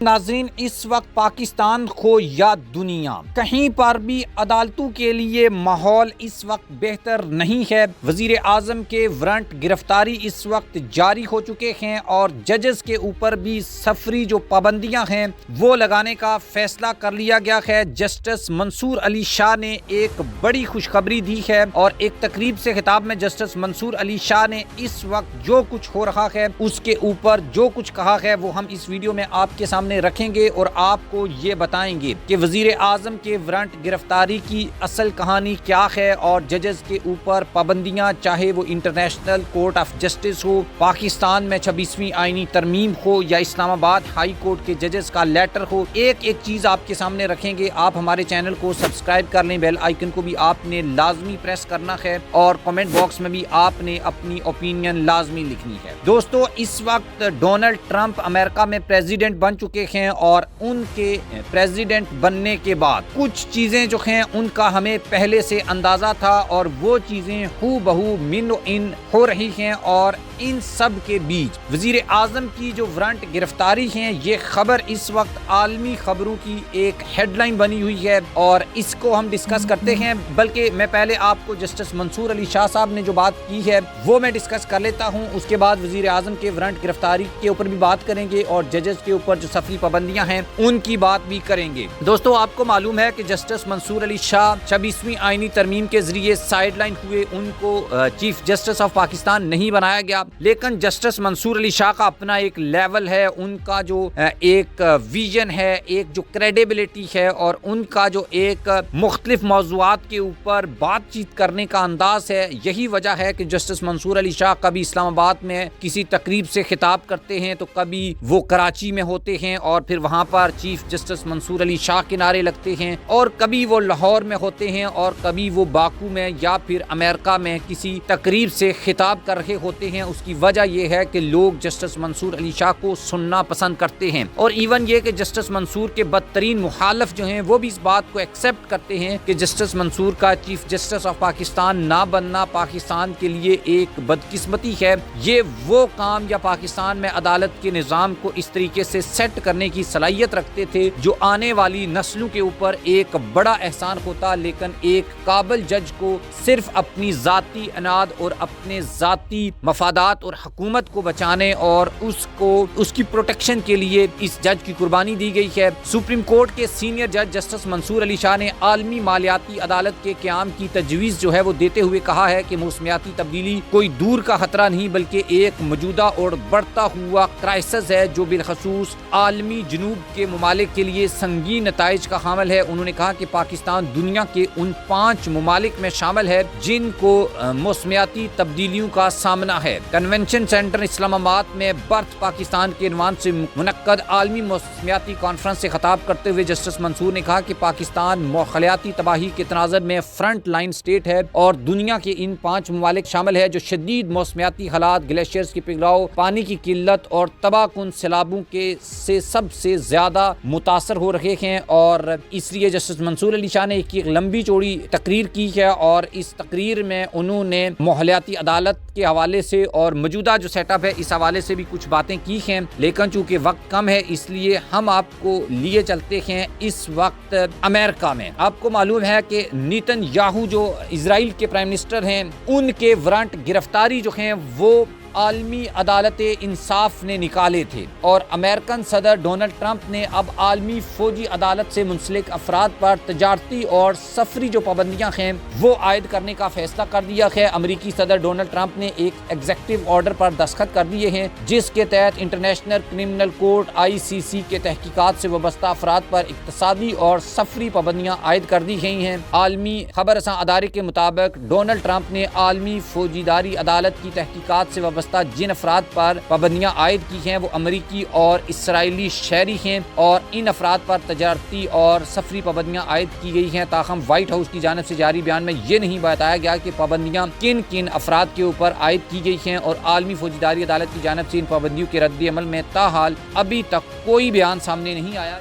ناظرین، اس وقت پاکستان ہو یا دنیا، کہیں پر بھی عدالتوں کے لیے ماحول اس وقت بہتر نہیں ہے۔ وزیر اعظم کے وارنٹ گرفتاری اس وقت جاری ہو چکے ہیں اور ججز کے اوپر بھی سفری جو پابندیاں ہیں وہ لگانے کا فیصلہ کر لیا گیا ہے۔ جسٹس منصور علی شاہ نے ایک بڑی خوشخبری دی ہے اور ایک تقریب سے خطاب میں جسٹس منصور علی شاہ نے اس وقت جو کچھ ہو رہا ہے اس کے اوپر جو کچھ کہا ہے وہ ہم اس ویڈیو میں آپ کے سامنے رکھیں گے اور آپ کو یہ بتائیں گے کہ وزیر اعظم کے وارنٹ گرفتاری کی اصل کہانی کیا ہے اور ججز کے اوپر پابندیاں، چاہے وہ انٹرنیشنل کورٹ آف جسٹس ہو، پاکستان میں 26ویں آئینی ترمیم ہو یا اسلام آباد ہائی کورٹ کے ججز کا لیٹر ہو، ایک ایک چیز آپ کے سامنے رکھیں گے۔ آپ ہمارے چینل کو سبسکرائب کر لیں، بیل آئیکن کو بھی آپ نے لازمی پریس کرنا ہے اور کمنٹ باکس میں بھی آپ نے اپنی اوپینین لازمی لکھنی ہے۔ دوستو، اس وقت ڈونلڈ ٹرمپ امریکہ میں پریزیڈنٹ بن چکے ہیں اور ان کے پریزیڈنٹ بننے کے بعد کچھ چیزیں جو ہیں ان کا ہمیں پہلے سے اندازہ تھا اور وہ چیزیں ہو بہو من و ان ہو رہی ہیں، اور ان سب کے بیچ وزیر اعظم کی جو وارنٹ گرفتاری ہیں، یہ خبر اس وقت عالمی خبروں کی ایک ہیڈ لائن بنی ہوئی ہے اور اس کو ہم ڈسکس کرتے ہیں۔ بلکہ میں پہلے آپ کو جسٹس منصور علی شاہ صاحب نے جو بات کی ہے وہ میں ڈسکس کر لیتا ہوں، اس کے بعد وزیر اعظم کے وارنٹ گرفتاری کے اوپر بھی بات کریں گے اور ججز کے اوپر جو سفری پابندیاں ہیں ان کی بات بھی کریں گے۔ دوستو، آپ کو معلوم ہے کہ جسٹس منصور علی شاہ 26ویں آئینی ترمیم کے ذریعے سائیڈ لائن ہوئے، ان کو چیف جسٹس آف پاکستان نہیں بنایا گیا، لیکن جسٹس منصور علی شاہ کا اپنا ایک لیول ہے، ان کا جو ایک ویژن ہے، ایک جو کریڈیبلٹی ہے اور ان کا جو ایک مختلف موضوعات کے اوپر بات چیت کرنے کا انداز ہے۔ یہی وجہ ہے کہ جسٹس منصور علی شاہ کبھی اسلام آباد میں کسی تقریب سے خطاب کرتے ہیں تو کبھی وہ کراچی میں ہوتے ہیں اور پھر وہاں پر چیف جسٹس منصور علی شاہ کے نعرے لگتے ہیں، اور کبھی وہ لاہور میں ہوتے ہیں اور کبھی وہ باکو میں یا پھر امریکہ میں کسی تقریب سے خطاب کر رہے ہوتے ہیں۔ اس کی وجہ یہ ہے کہ لوگ جسٹس منصور علی شاہ کو سننا پسند کرتے ہیں، اور ایون یہ کہ جسٹس منصور کے بدترین مخالف جو ہیں وہ بھی اس بات کو ایکسپٹ کرتے ہیں کہ جسٹس منصور کا چیف جسٹس آف پاکستان نہ بننا پاکستان کے لیے ایک بدقسمتی ہے۔ یہ وہ کام یا پاکستان میں عدالت کے نظام کو اس طریقے سے سیٹ کرنے کی صلاحیت رکھتے تھے جو آنے والی نسلوں کے اوپر ایک بڑا احسان ہوتا، لیکن ایک قابل جج کو صرف اپنی ذاتی اناد اور اپنے ذاتی مفادات اور حکومت کو بچانے اور اس کی پروٹیکشن کے لیے اس جج کی قربانی دی گئی ہے۔ سپریم کورٹ کے سینئر جج جسٹس منصور علی شاہ نے عالمی مالیاتی عدالت کے قیام کی تجویز جو ہے وہ دیتے ہوئے کہا ہے کہ موسمیاتی تبدیلی کوئی دور کا خطرہ نہیں بلکہ ایک موجودہ اور بڑھتا ہوا کرائسس ہے جو بالخصوص عالمی جنوب کے ممالک کے لیے سنگین نتائج کا حامل ہے۔ انہوں نے کہا کہ پاکستان دنیا کے ان 5 ممالک میں شامل ہے جن کو موسمیاتی تبدیلیوں کا سامنا ہے۔ کنونشن سینٹر اسلام آباد میں برتھ پاکستان کے عنوان سے منعقد عالمی موسمیاتی کانفرنس سے خطاب کرتے ہوئے جسٹس منصور نے کہا کہ پاکستان ماحولیاتی تباہی کے تناظر میں فرنٹ لائن سٹیٹ ہے اور دنیا کے ان 5 ممالک شامل ہے جو شدید موسمیاتی حالات، گلیشیئرز کی پگھلاؤ، پانی کی قلت اور تباہ کن سیلابوں سے سب سے زیادہ متاثر ہو رہے ہیں، اور اس لیے جسٹس منصور علی شاہ نے ایک لمبی چوڑی تقریر کی ہے اور اس تقریر میں انہوں نے ماحولیاتی عدالت کے حوالے سے اور موجودہ جو سیٹ اپ ہے اس حوالے سے بھی کچھ باتیں کی ہیں، لیکن چونکہ وقت کم ہے اس لیے ہم آپ کو لیے چلتے ہیں اس وقت امریکہ میں۔ آپ کو معلوم ہے کہ نیتن یاہو جو اسرائیل کے پرائم منسٹر ہیں، ان کے وارنٹ گرفتاری جو ہیں وہ عالمی عدالت انصاف نے نکالے تھے، اور امریکن صدر ڈونلڈ ٹرمپ نے اب عالمی فوجی عدالت سے منسلک افراد پر تجارتی اور سفری جو پابندیاں ہیں وہ عائد کرنے کا فیصلہ کر دیا ہے۔ امریکی صدر ڈونلڈ ٹرمپ نے ایک ایگزیکٹو آرڈر پر دستخط کر دیے ہیں جس کے تحت انٹرنیشنل کرمنل کورٹ ICC کے تحقیقات سے وابستہ افراد پر اقتصادی اور سفری پابندیاں عائد کر دی گئی ہیں۔ عالمی خبر رساں ادارے کے مطابق ڈونلڈ ٹرمپ نے عالمی فوجداری عدالت کی تحقیقات سے وابستہ جن افراد پر پابندیاں عائد کی ہیں وہ امریکی اور اسرائیلی شہری ہیں، اور ان افراد پر تجارتی اور سفری پابندیاں عائد کی گئی ہیں۔ تاہم وائٹ ہاؤس کی جانب سے جاری بیان میں یہ نہیں بتایا گیا کہ پابندیاں کن کن افراد کے اوپر عائد کی گئی ہیں، اور عالمی فوجداری عدالت کی جانب سے ان پابندیوں کے رد عمل میں تاحال ابھی تک کوئی بیان سامنے نہیں آیا۔